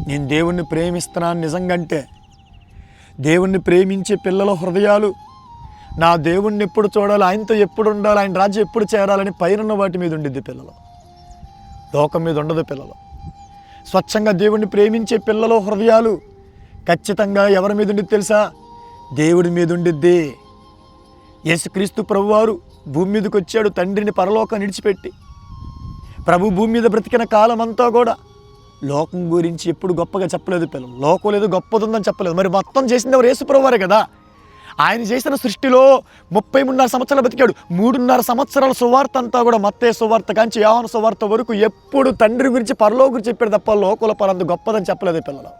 నేను దేవుణ్ణి ప్రేమిస్తున్నాను నిజంగంటే, దేవుణ్ణి ప్రేమించే పిల్లల హృదయాలు నా దేవుణ్ణి ఎప్పుడు చూడాలి, ఆయనతో ఎప్పుడు ఉండాలి, ఆయన రాజ్యం ఎప్పుడు చేరాలని పైనున్న వాటి మీద ఉండిద్ది పిల్లలు, లోకం మీద ఉండదు పిల్లలు. స్వచ్ఛంగా దేవుణ్ణి ప్రేమించే పిల్లల హృదయాలు ఖచ్చితంగా ఎవరి మీద ఉండిద్ది తెలుసా? దేవుడి మీద ఉండిద్ది. యేసుక్రీస్తు ప్రభువారు భూమి మీదకి వచ్చాడు, తండ్రిని పరలోకం విడిచిపెట్టి. ప్రభు భూమి మీద బ్రతికిన కాలం అంతా కూడా లోకం గురించి ఎప్పుడు గొప్పగా చెప్పలేదు పిల్లలు. లోకం లేదు, గొప్పదుందని చెప్పలేదు. మరి మొత్తం చేసింది ఎవరు? యేసు ప్రభువారే కదా. ఆయన చేసిన సృష్టిలో 33.5 సంవత్సరాలు బతికాడు. 3.5 సంవత్సరాల సువార్త అంతా కూడా మత్తయి సువార్త కాంచి యోహాను సువార్త వరకు ఎప్పుడు తండ్రి గురించి పరలోకం గురించి చెప్పాడు తప్ప లోకుల పరంత గొప్పదని చెప్పలేదు పిల్లలు.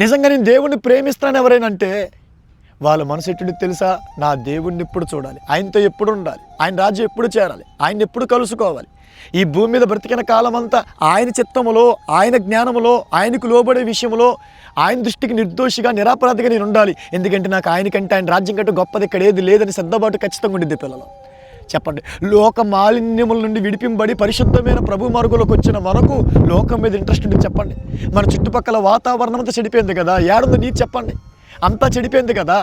నిజంగా నేను దేవుణ్ణి ప్రేమిస్తాను ఎవరైనా అంటే వాళ్ళ మనసు ఎట్టు తెలుసా? నా దేవుణ్ణి ఎప్పుడు చూడాలి, ఆయనతో ఎప్పుడు ఉండాలి, ఆయన రాజ్యం ఎప్పుడు చేరాలి, ఆయన ఎప్పుడు కలుసుకోవాలి. ఈ భూమి మీద బ్రతికిన కాలం అంతా ఆయన చిత్తములో, ఆయన జ్ఞానములో, ఆయనకు లోబడే విషయంలో ఆయన దృష్టికి నిర్దోషిగా నిరాపరాధిగా నేను ఉండాలి. ఎందుకంటే నాకు ఆయనకంటే ఆయన రాజ్యం కంటే గొప్పది ఇక్కడ ఏది లేదని సిద్ధబాటు ఖచ్చితంగా ఉండిద్ది పిల్లలు. చెప్పండి, లోక మాలిన్యముల నుండి విడిపింబడి పరిశుద్ధమైన ప్రభు మార్గంలోకి వచ్చిన మనకు లోకం మీద ఇంట్రెస్ట్ ఉంది చెప్పండి. మన చుట్టుపక్కల వాతావరణం అంతా చెడిపోయింది కదా, ఏడుందో నీకు చెప్పండి, అంతా చెడిపోయింది కదా.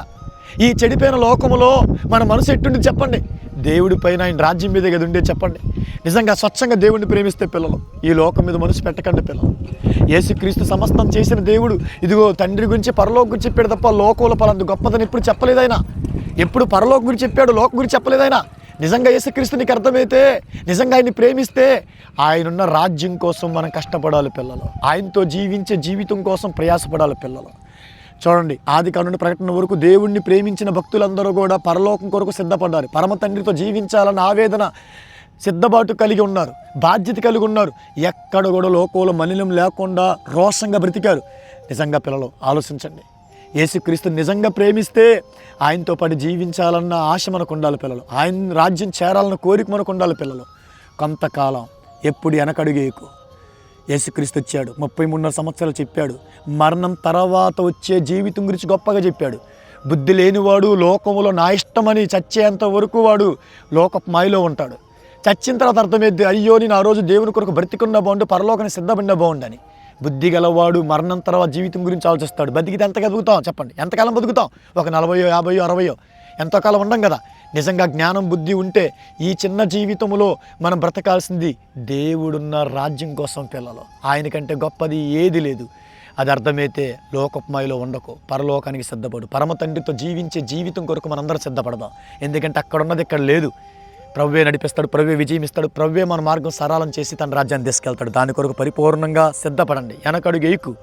ఈ చెడిపోయిన లోకములో మన మనసు ఎట్టుండి చెప్పండి? దేవుడి పైన ఆయన రాజ్యం మీద కదా ఉండే చెప్పండి. నిజంగా స్వచ్ఛంగా దేవుడిని ప్రేమిస్తే పిల్లలు ఈ లోకం మీద మనసు పెట్టకండి పిల్లలు. యేసుక్రీస్తు సమస్తం చేసిన దేవుడు ఇదిగో తండ్రి గురించి పరలోకం గురించి చెప్పాడు తప్ప లోకంలో పలందు గొప్పదని ఎప్పుడు చెప్పలేదైనా. ఎప్పుడు పరలోకం గురించి చెప్పాడు, లోకం గురించి చెప్పలేదైనా. నిజంగా యేసుక్రీస్తు నీకు అర్థమైతే, నిజంగా ఆయన్ని ప్రేమిస్తే ఆయనున్న రాజ్యం కోసం మనం కష్టపడాలి పిల్లలు. ఆయనతో జీవించే జీవితం కోసం ప్రయాసపడాలి పిల్లలు. చూడండి, ఆది కాలం నుండి ప్రకటన వరకు దేవుణ్ణి ప్రేమించిన భక్తులందరూ కూడా పరలోకం కొరకు సిద్ధపడ్డారు. పరమ తండ్రితో జీవించాలన్న ఆవేదన సిద్ధబాటు కలిగి ఉన్నారు, బాధ్యత కలిగి ఉన్నారు. ఎక్కడ కూడా లోకంలో మలినం లేకుండా రోషంగా బ్రతికారు. నిజంగా పిల్లలు ఆలోచించండి, యేసుక్రీస్తు నిజంగా ప్రేమిస్తే ఆయనతో పాటు జీవించాలన్న ఆశ మనకు ఉండాలి పిల్లలు. ఆయన రాజ్యం చేరాలన్న కోరిక మనకు ఉండాలి పిల్లలు. కొంతకాలం ఎప్పుడు వెనకడుగేయకు. యేసుక్రీస్తు వచ్చాడు, 33.5 సంవత్సరాలు చెప్పాడు. మరణం తర్వాత వచ్చే జీవితం గురించి గొప్పగా చెప్పాడు. బుద్ధి లేనివాడు లోకములో నా ఇష్టమని చచ్చేంత వరకు వాడు లోకపు మాయలో ఉంటాడు. చచ్చిన తర్వాత అర్థమైద్ది, అయ్యో నేను ఆ రోజు దేవుని కొరకు బ్రతికున్న బాగుండు, పరలోకాన్ని సిద్ధపడిన బాగుండని. బుద్ధి గలవాడు మరణం తర్వాత జీవితం గురించి ఆలోచిస్తాడు. బతికితే ఎంతగా బతుకుతాం చెప్పండి? ఎంతకాలం బతుకుతాం? ఒక 40, 50, 60 ఎంతో కాలం ఉండం కదా. నిజంగా జ్ఞానం బుద్ధి ఉంటే ఈ చిన్న జీవితంలో మనం బ్రతకాల్సింది దేవుడున్న రాజ్యం కోసం పిల్లలు. ఆయనకంటే గొప్పది ఏది లేదు. అది అర్థమైతే లోకమాయలో ఉండకు, పరలోకానికి సిద్ధపడు. పరమ తండ్రితో జీవించే జీవితం కొరకు మనందరం సిద్ధపడదాం. ఎందుకంటే అక్కడ ఉన్నది ఇక్కడ లేదు. ప్రభువే నడిపిస్తాడు, ప్రభువే విజయం ఇస్తాడు, ప్రభువే మన మార్గం సరళం చేసి తన రాజ్యాన్ని తీసుకెళ్తాడు. దాని కొరకు పరిపూర్ణంగా సిద్ధపడండి, వెనకడుగు వేయకు.